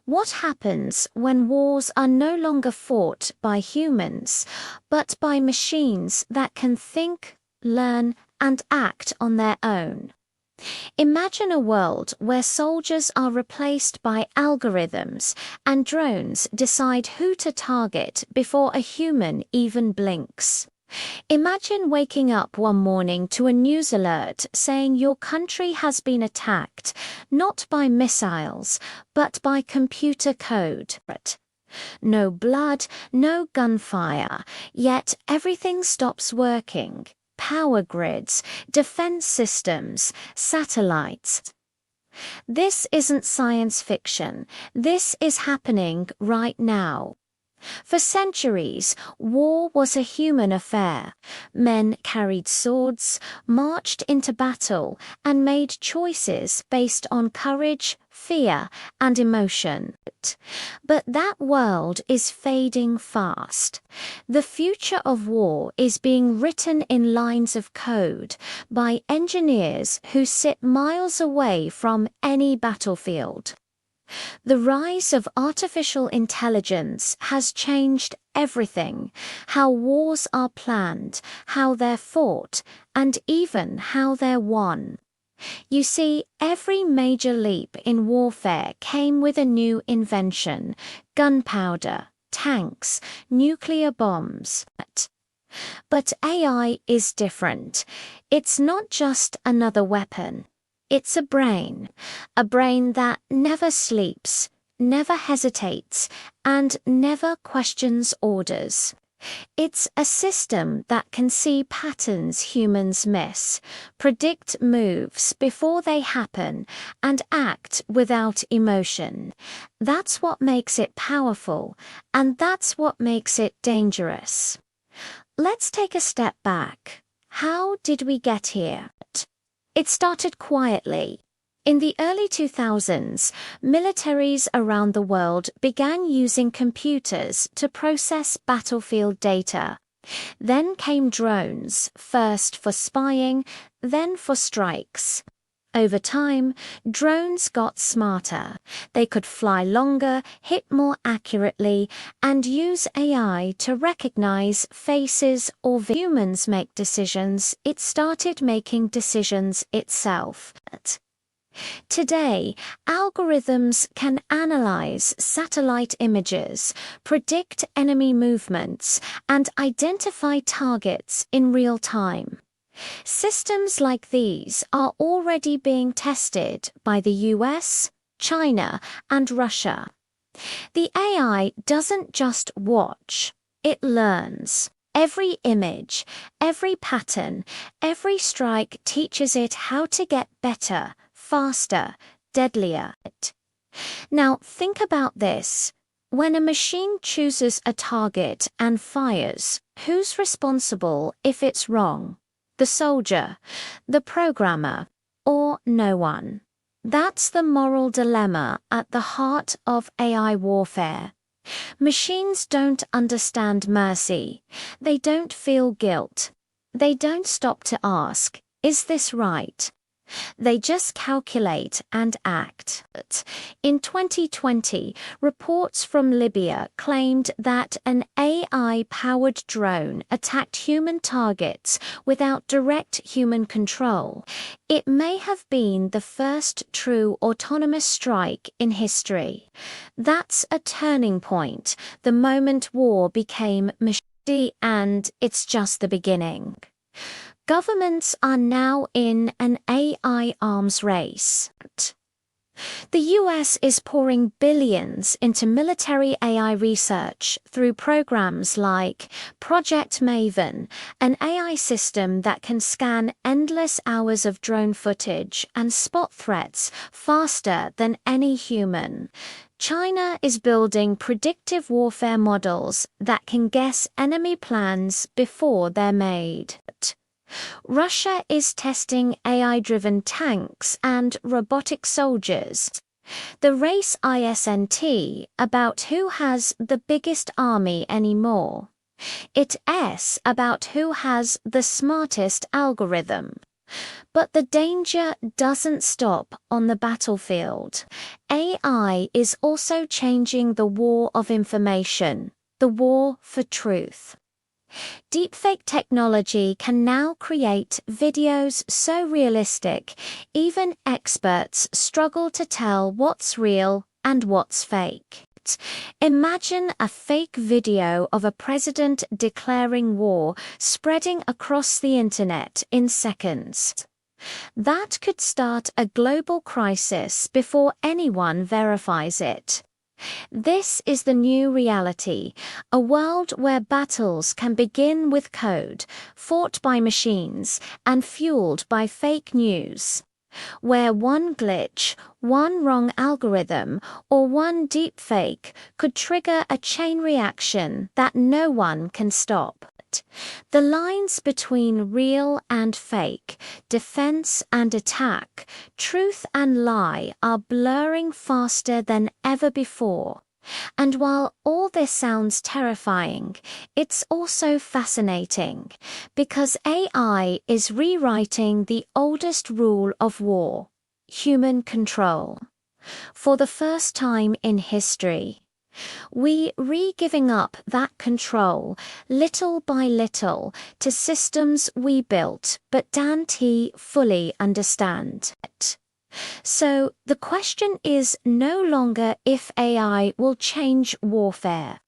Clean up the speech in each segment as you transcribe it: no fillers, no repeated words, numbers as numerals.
What happens when wars are no longer fought by humans, but by machines that can think, learn, and act on their own? Imagine a world where soldiers are replaced by algorithms and drones decide who to target before a human even blinks. Imagine waking up one morning to a news alert saying your country has been attacked, not by missiles, but by computer code. No blood, no gunfire, yet everything stops working. Power grids, defense systems, satellites. This isn't science fiction. This is happening right now. For centuries, war was a human affair. Men carried swords, marched into battle, and made choices based on courage, fear, and emotion. But that world is fading fast. The future of war is being written in lines of code by engineers who sit miles away from any battlefield. The rise of artificial intelligence has changed everything: how wars are planned, how they're fought, and even how they're won. You see, every major leap in warfare came with a new invention: gunpowder, tanks, nuclear bombs. But AI is different. It's not just another weapon. It's a brain that never sleeps, never hesitates, and never questions orders. It's a system that can see patterns humans miss, predict moves before they happen, and act without emotion. That's what makes it powerful, and that's what makes it dangerous. Let's take a step back. How did we get here? It started quietly. In the early 2000s, militaries around the world began using computers to process battlefield data. Then came drones, first for spying, then for strikes. Over time, drones got smarter. They could fly longer, hit more accurately, and use AI to recognize faces or humans make decisions. It started making decisions itself. Today, algorithms can analyze satellite images, predict enemy movements, and identify targets in real time. Systems like these are already being tested by the US, China, and Russia. The AI doesn't just watch, it learns. Every image, every pattern, every strike teaches it how to get better, faster, deadlier. Now think about this. When a machine chooses a target and fires, who's responsible if it's wrong? The soldier, the programmer, or no one? That's the moral dilemma at the heart of AI warfare. Machines don't understand mercy. They don't feel guilt. They don't stop to ask, is this right? They just calculate and act. In 2020, reports from Libya claimed that an AI-powered drone attacked human targets without direct human control. It may have been the first true autonomous strike in history. That's a turning point, the moment war became machine, and it's just the beginning. Governments are now in an AI arms race. The US is pouring billions into military AI research through programs like Project Maven, an AI system that can scan endless hours of drone footage and spot threats faster than any human. China is building predictive warfare models that can guess enemy plans before they're made. Russia is testing AI-driven tanks and robotic soldiers. The race isn't about who has the biggest army anymore. It's about who has the smartest algorithm. But the danger doesn't stop on the battlefield. AI is also changing the war of information, the war for truth. Deepfake technology can now create videos so realistic, even experts struggle to tell what's real and what's fake. Imagine a fake video of a president declaring war spreading across the internet in seconds. That could start a global crisis before anyone verifies it. This is the new reality, a world where battles can begin with code, fought by machines, and fueled by fake news. Where one glitch, one wrong algorithm, or one deepfake could trigger a chain reaction that no one can stop. The lines between real and fake, defense and attack, truth and lie are blurring faster than ever before. And while all this sounds terrifying, it's also fascinating, because AI is rewriting the oldest rule of war: human control. For the first time in history, we giving up that control, little by little, to systems we built but don't fully understand. So the question is no longer if AI will change warfare.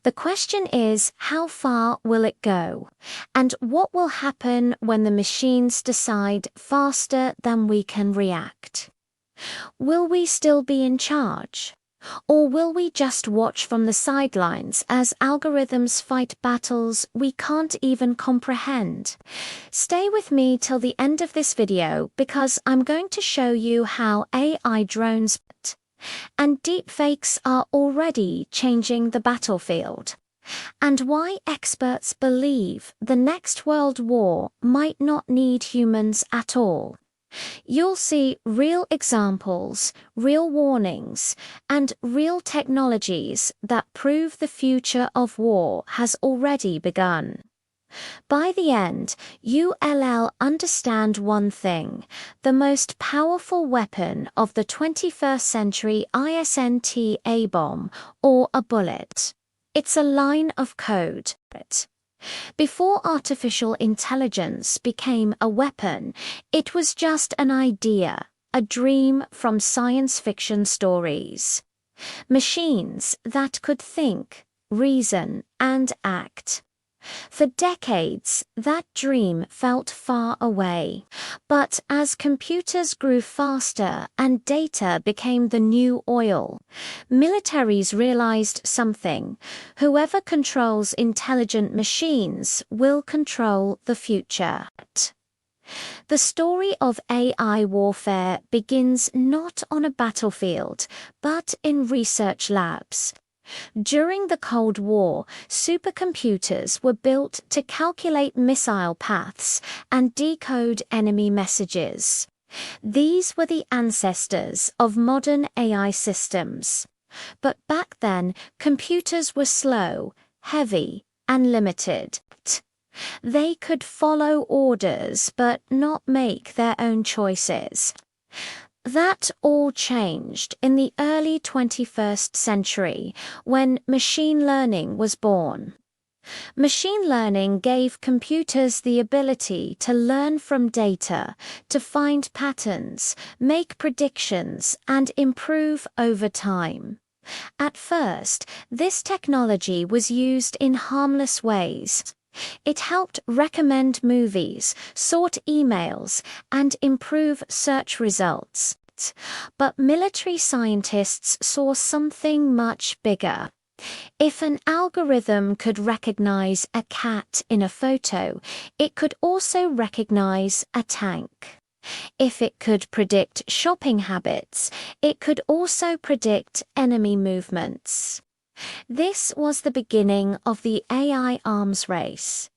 The question is, how far will it go? And what will happen when the machines decide faster than we can react? Will we still be in charge? Or will we just watch from the sidelines as algorithms fight battles we can't even comprehend? Stay with me till the end of this video, because I'm going to show you how AI drones and deepfakes are already changing the battlefield, and why experts believe the next world war might not need humans at all. You'll see real examples, real warnings, and real technologies that prove the future of war has already begun. By the end, you'll understand one thing: the most powerful weapon of the 21st century isn't a bomb or a bullet. It's a line of code. Before artificial intelligence became a weapon, it was just an idea, a dream from science fiction stories. Machines that could think, reason, and act. For decades, that dream felt far away. But as computers grew faster and data became the new oil, militaries realized something: whoever controls intelligent machines will control the future. The story of AI warfare begins not on a battlefield, but in research labs. During the Cold War, supercomputers were built to calculate missile paths and decode enemy messages. These were the ancestors of modern AI systems. But back then, computers were slow, heavy, and limited. They could follow orders but not make their own choices. That all changed in the early 21st century, when machine learning was born. Machine learning gave computers the ability to learn from data, to find patterns, make predictions, and improve over time. At first, this technology was used in harmless ways. It helped recommend movies, sort emails, and improve search results. But military scientists saw something much bigger. If an algorithm could recognize a cat in a photo, it could also recognize a tank. If it could predict shopping habits, it could also predict enemy movements. This was the beginning of the AI arms race.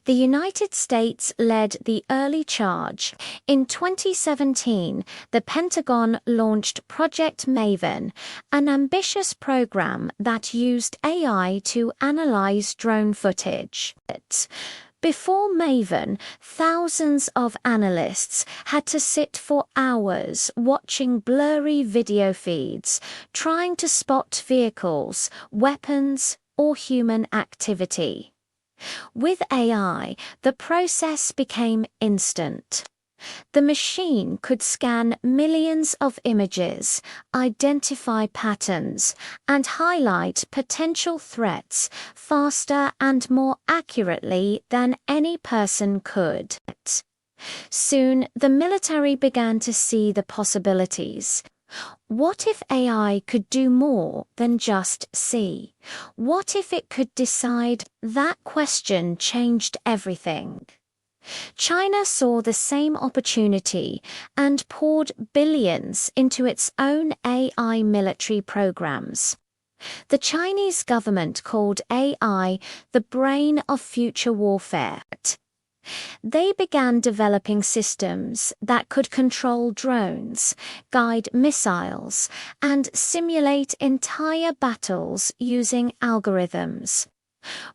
The United States led the early charge. In 2017, the Pentagon launched Project Maven, an ambitious program that used AI to analyze drone footage. Before Maven, thousands of analysts had to sit for hours watching blurry video feeds, trying to spot vehicles, weapons, or human activity. With AI, the process became instant. The machine could scan millions of images, identify patterns, and highlight potential threats faster and more accurately than any person could. Soon, the military began to see the possibilities. What if AI could do more than just see? What if it could decide? That question changed everything. China saw the same opportunity and poured billions into its own AI military programs. The Chinese government called AI the brain of future warfare. They began developing systems that could control drones, guide missiles, and simulate entire battles using algorithms.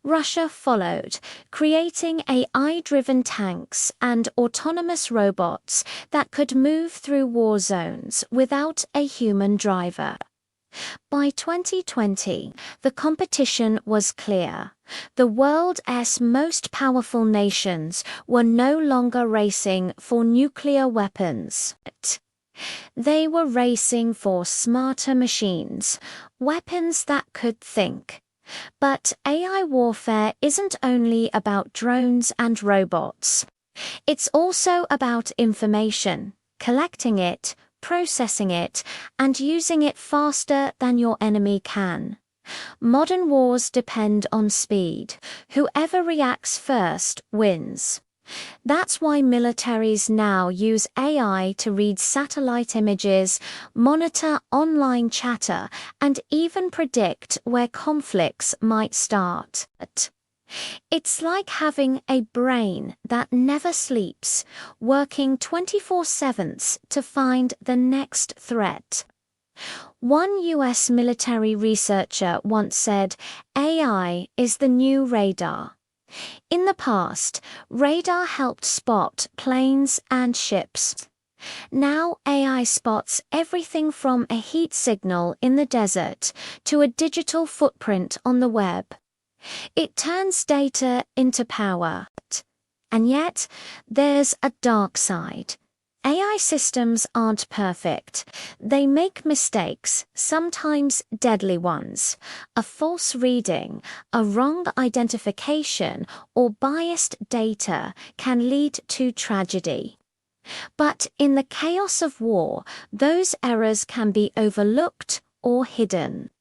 Russia followed, creating AI-driven tanks and autonomous robots that could move through war zones without a human driver. By 2020, the competition was clear. The world's most powerful nations were no longer racing for nuclear weapons. They were racing for smarter machines, weapons that could think. But AI warfare isn't only about drones and robots. It's also about information, collecting it, processing it, and using it faster than your enemy can. Modern wars depend on speed. Whoever reacts first wins. That's why militaries now use AI to read satellite images, monitor online chatter, and even predict where conflicts might start. It's like having a brain that never sleeps, working 24/7 to find the next threat. One US military researcher once said, AI is the new radar. In the past, radar helped spot planes and ships. Now AI spots everything from a heat signal in the desert to a digital footprint on the web. It turns data into power. And yet, there's a dark side. AI systems aren't perfect. They make mistakes, sometimes deadly ones. A false reading, a wrong identification, or biased data can lead to tragedy. But in the chaos of war, those errors can be overlooked or hidden.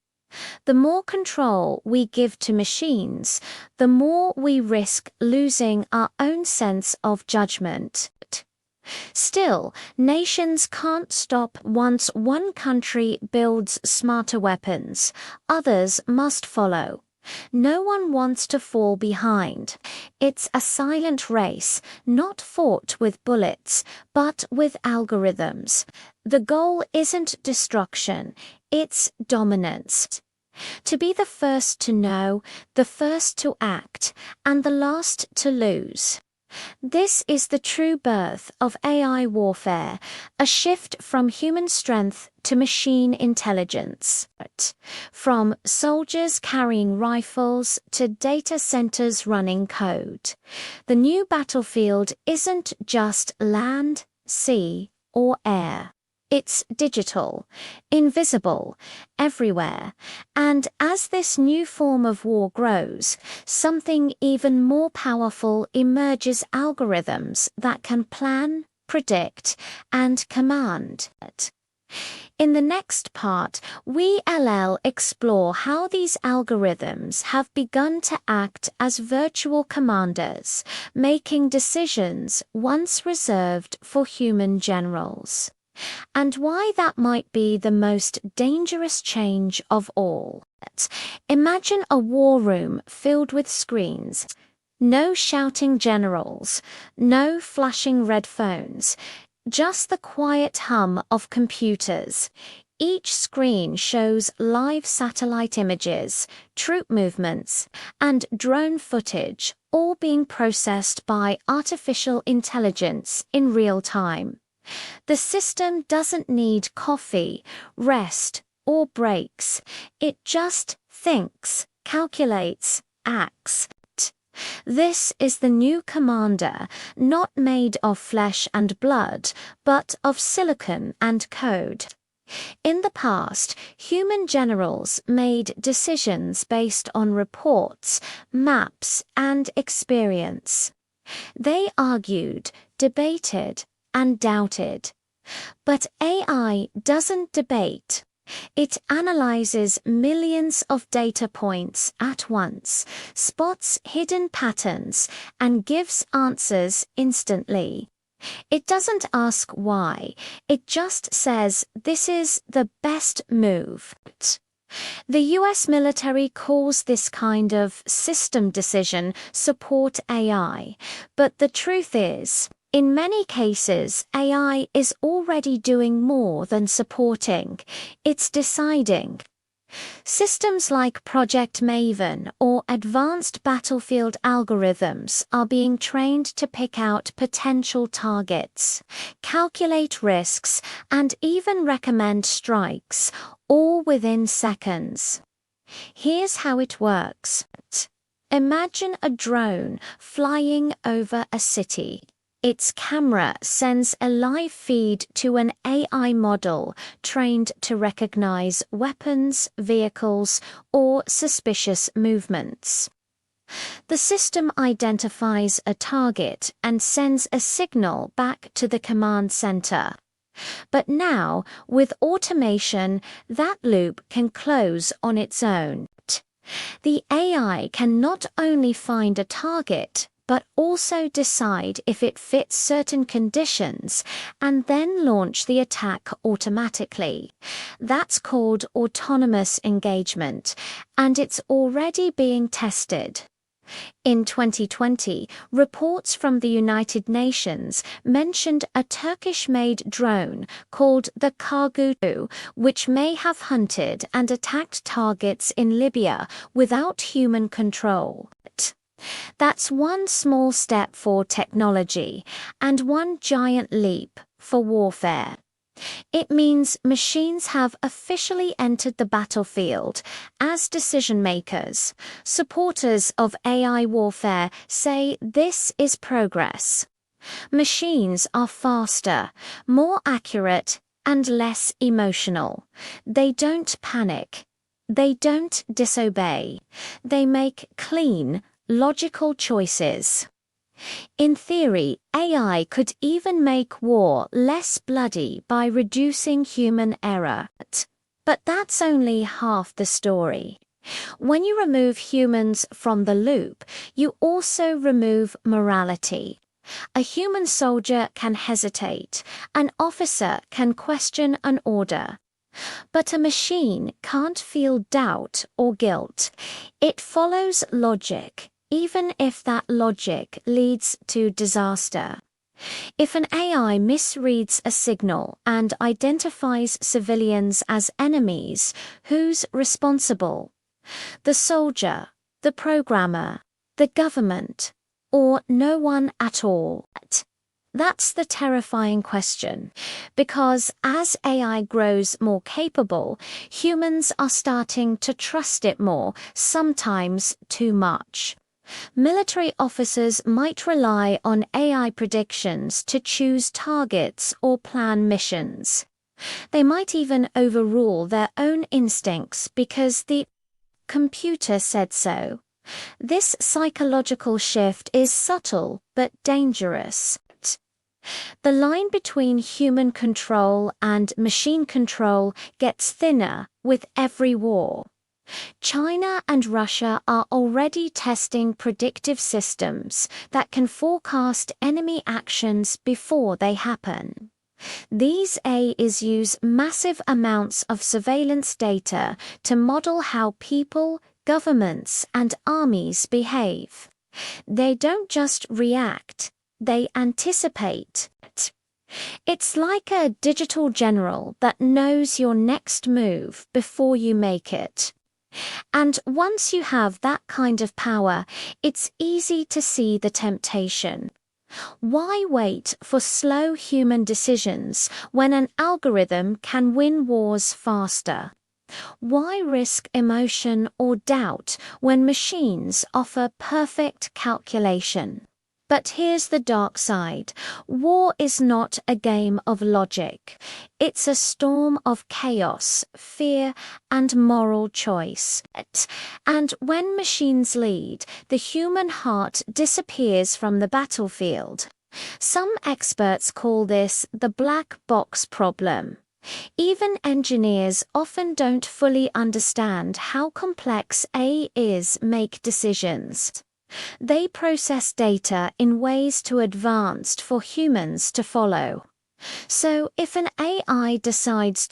The more control we give to machines, the more we risk losing our own sense of judgment. Still, nations can't stop. Once one country builds smarter weapons, others must follow. No one wants to fall behind. It's a silent race, not fought with bullets, but with algorithms. The goal isn't destruction, it's dominance. To be the first to know, the first to act, and the last to lose. This is the true birth of AI warfare, a shift from human strength to machine intelligence. From soldiers carrying rifles to data centers running code. The new battlefield isn't just land, sea, or air. It's digital, invisible, everywhere. And as this new form of war grows, something even more powerful emerges: algorithms that can plan, predict, and command. In the next part, we'll explore how these algorithms have begun to act as virtual commanders, making decisions once reserved for human generals. And why that might be the most dangerous change of all. Imagine a war room filled with screens. No shouting generals, no flashing red phones, just the quiet hum of computers. Each screen shows live satellite images, troop movements, and drone footage, all being processed by artificial intelligence in real time. The system doesn't need coffee, rest, or breaks. It just thinks, calculates, acts. This is the new commander, not made of flesh and blood, but of silicon and code. In the past, human generals made decisions based on reports, maps, and experience. They argued, debated, and doubted. But AI doesn't debate. It analyzes millions of data points at once, spots hidden patterns, and gives answers instantly. It doesn't ask why, it just says this is the best move. The US military calls this kind of system decision support AI, but the truth is, in many cases, AI is already doing more than supporting, it's deciding. Systems like Project Maven or advanced battlefield algorithms are being trained to pick out potential targets, calculate risks, and even recommend strikes, all within seconds. Here's how it works. Imagine a drone flying over a city. Its camera sends a live feed to an AI model trained to recognize weapons, vehicles, or suspicious movements. The system identifies a target and sends a signal back to the command center. But now, with automation, that loop can close on its own. The AI can not only find a target, but also decide if it fits certain conditions and then launch the attack automatically. That's called autonomous engagement, and it's already being tested. In 2020, reports from the United Nations mentioned a Turkish-made drone called the Kargu, which may have hunted and attacked targets in Libya without human control. That's one small step for technology and one giant leap for warfare. It means machines have officially entered the battlefield as decision makers. Supporters of AI warfare say this is progress. Machines are faster, more accurate, and less emotional. They don't panic. They don't disobey. They make clean, logical choices. In theory, AI could even make war less bloody by reducing human error. But that's only half the story. When you remove humans from the loop, you also remove morality. A human soldier can hesitate, an officer can question an order. But a machine can't feel doubt or guilt. It follows logic, even if that logic leads to disaster. If an AI misreads a signal and identifies civilians as enemies, who's responsible? The soldier, the programmer, the government, or no one at all? That's the terrifying question, because as AI grows more capable, humans are starting to trust it more, sometimes too much. Military officers might rely on AI predictions to choose targets or plan missions. They might even overrule their own instincts because the computer said so. This psychological shift is subtle but dangerous. The line between human control and machine control gets thinner with every war. China and Russia are already testing predictive systems that can forecast enemy actions before they happen. These AIs use massive amounts of surveillance data to model how people, governments, and armies behave. They don't just react, they anticipate. It's like a digital general that knows your next move before you make it. And once you have that kind of power, it's easy to see the temptation. Why wait for slow human decisions when an algorithm can win wars faster? Why risk emotion or doubt when machines offer perfect calculation? But here's the dark side. War is not a game of logic. It's a storm of chaos, fear, and moral choice. And when machines lead, the human heart disappears from the battlefield. Some experts call this the black box problem. Even engineers often don't fully understand how complex AI is make decisions. They process data in ways too advanced for humans to follow. So if an AI decides